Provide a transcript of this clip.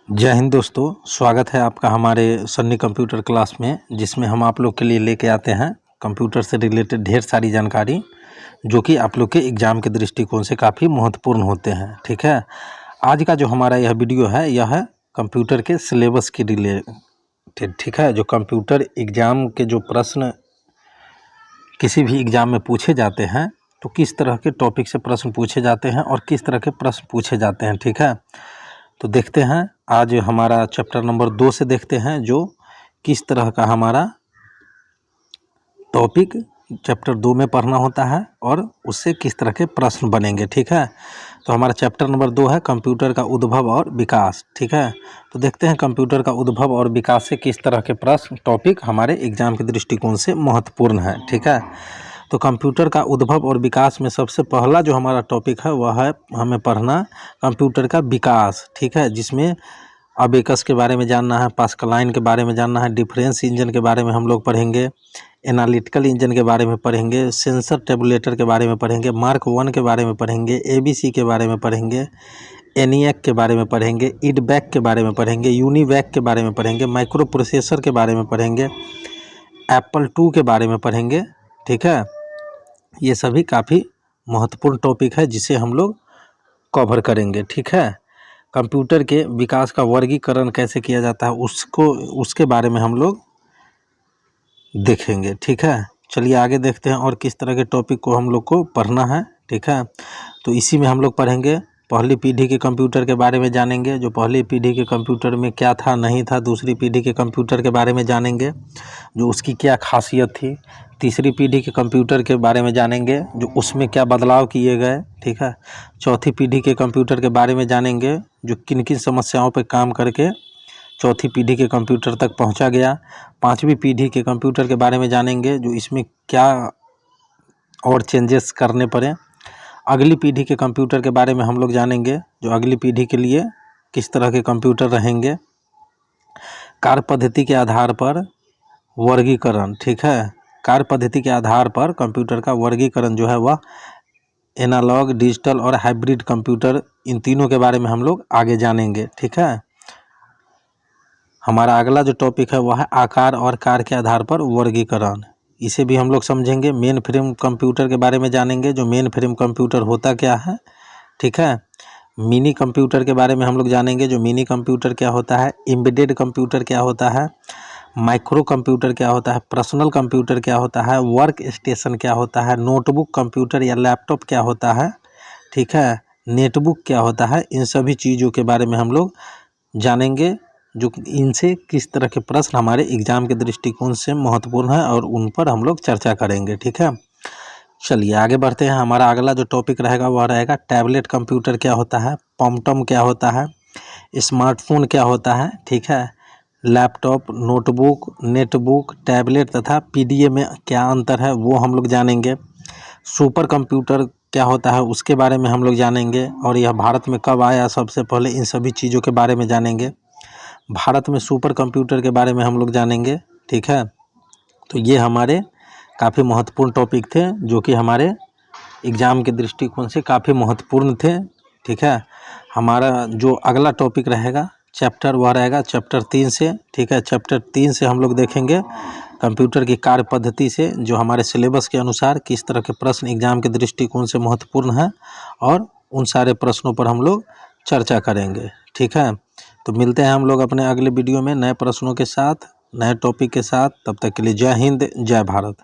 जय हिंद दोस्तों, स्वागत है आपका हमारे सन्नी कंप्यूटर क्लास में, जिसमें हम आप लोग के लिए लेके आते हैं कंप्यूटर से रिलेटेड ढेर सारी जानकारी जो कि आप लोग के एग्ज़ाम के दृष्टिकोण से काफ़ी महत्वपूर्ण होते हैं। ठीक है, आज का जो हमारा यह वीडियो है यह है कंप्यूटर के सिलेबस के रिलेटेड। ठीक है, जो कंप्यूटर एग्ज़ाम के जो प्रश्न किसी भी एग्ज़ाम में पूछे जाते हैं तो किस तरह के टॉपिक से प्रश्न पूछे जाते हैं और किस तरह के प्रश्न पूछे जाते हैं। ठीक है, तो देखते हैं आज हमारा चैप्टर नंबर 2 से देखते हैं जो किस तरह का हमारा टॉपिक चैप्टर 2 में पढ़ना होता है और उससे किस तरह के प्रश्न बनेंगे। ठीक है, तो हमारा चैप्टर नंबर 2 है कंप्यूटर का उद्भव और विकास। ठीक है, तो देखते हैं कंप्यूटर का उद्भव और विकास से किस तरह के प्रश्न टॉपिक हमारे एग्ज़ाम के दृष्टिकोण से महत्वपूर्ण है। ठीक है, तो कंप्यूटर का उद्भव और विकास में सबसे पहला जो हमारा टॉपिक है वह है हमें पढ़ना कंप्यूटर का विकास। ठीक है, जिसमें अबेकस के बारे में जानना है, पास्कलाइन के बारे में जानना है, डिफरेंस इंजन के बारे में हम लोग पढ़ेंगे, एनालिटिकल इंजन के बारे में पढ़ेंगे, सेंसर टेबुलेटर के बारे में पढ़ेंगे, मार्क 1 के बारे में पढ़ेंगे, ABC के बारे में पढ़ेंगे, ENIAC के बारे में पढ़ेंगे, ईडबैक के बारे में पढ़ेंगे, यूनिवैक के बारे में पढ़ेंगे, माइक्रो प्रोसेसर के बारे में पढ़ेंगे, एप्पल 2 के बारे में पढ़ेंगे। ठीक है, ये सभी काफ़ी महत्वपूर्ण टॉपिक है जिसे हम लोग कवर करेंगे। ठीक है, कंप्यूटर के विकास का वर्गीकरण कैसे किया जाता है उसके बारे में हम लोग देखेंगे। ठीक है, चलिए आगे देखते हैं और किस तरह के टॉपिक को हम लोग को पढ़ना है। ठीक है, तो इसी में हम लोग पढ़ेंगे पहली पीढ़ी के कंप्यूटर के बारे में जानेंगे, जो पहली पीढ़ी के कंप्यूटर में क्या था नहीं था। दूसरी पीढ़ी के कंप्यूटर के बारे में जानेंगे, जो उसकी क्या खासियत थी। तीसरी पीढ़ी के कंप्यूटर के बारे में जानेंगे, जो उसमें क्या बदलाव किए गए। ठीक है, चौथी पीढ़ी के कंप्यूटर के बारे में जानेंगे, जो किन किन समस्याओं पर काम करके चौथी पीढ़ी के कंप्यूटर तक पहुंचा गया। पांचवी पीढ़ी के कंप्यूटर के बारे में जानेंगे, जो इसमें क्या और चेंजेस करने पड़े। अगली पीढ़ी के कंप्यूटर के बारे में हम लोग जानेंगे, जो अगली पीढ़ी के लिए किस तरह के कंप्यूटर रहेंगे। कार्य पद्धति के आधार पर वर्गीकरण। ठीक है, कार्य पद्धति के आधार पर कंप्यूटर का वर्गीकरण जो है वह एनालॉग, डिजिटल और हाइब्रिड कंप्यूटर, इन तीनों के बारे में हम लोग आगे जानेंगे। ठीक है, हमारा अगला जो टॉपिक है वह है आकार और कार्य के आधार पर वर्गीकरण। इसे भी हम लोग समझेंगे। मेन फ्रेम कंप्यूटर के बारे में जानेंगे, जो मेन फ्रेम कंप्यूटर होता क्या है। ठीक है, मिनी कंप्यूटर के बारे में हम लोग जानेंगे, जो मिनी कंप्यूटर क्या होता है, एम्बेडेड कंप्यूटर क्या होता है, माइक्रो कंप्यूटर क्या होता है, पर्सनल कंप्यूटर क्या होता है, वर्क स्टेशन क्या होता है, नोटबुक कंप्यूटर या लैपटॉप क्या होता है। ठीक है, नेटबुक क्या होता है। इन सभी चीज़ों के बारे में हम लोग जानेंगे, जो इनसे किस तरह के प्रश्न हमारे एग्ज़ाम के दृष्टिकोण से महत्वपूर्ण है और उन पर हम लोग चर्चा करेंगे। ठीक है, चलिए आगे बढ़ते हैं। हमारा अगला जो टॉपिक रहेगा वह रहेगा टैबलेट कंप्यूटर क्या होता है, पॉमटम क्या होता है, स्मार्टफोन क्या होता है। ठीक है, लैपटॉप, नोटबुक, नेटबुक, टैबलेट तथा PDA में क्या अंतर है वो हम लोग जानेंगे। सुपर कंप्यूटर क्या होता है उसके बारे में हम लोग जानेंगे, और यह भारत में कब आया सबसे पहले, इन सभी चीज़ों के बारे में जानेंगे। भारत में सुपर कंप्यूटर के बारे में हम लोग जानेंगे। ठीक है, तो ये हमारे काफ़ी महत्वपूर्ण टॉपिक थे जो कि हमारे एग्ज़ाम के दृष्टिकोण से काफ़ी महत्वपूर्ण थे। ठीक है, हमारा जो अगला टॉपिक रहेगा चैप्टर वह रहेगा चैप्टर 3 से। ठीक है, चैप्टर 3 से हम लोग देखेंगे कंप्यूटर की कार्य पद्धति से, जो हमारे सिलेबस के अनुसार किस तरह के प्रश्न एग्ज़ाम के दृष्टिकोण से महत्वपूर्ण है, और उन सारे प्रश्नों पर हम लोग चर्चा करेंगे। ठीक है, तो मिलते हैं हम लोग अपने अगले वीडियो में नए प्रश्नों के साथ, नए टॉपिक के साथ। तब तक के लिए जय हिंद, जय भारत।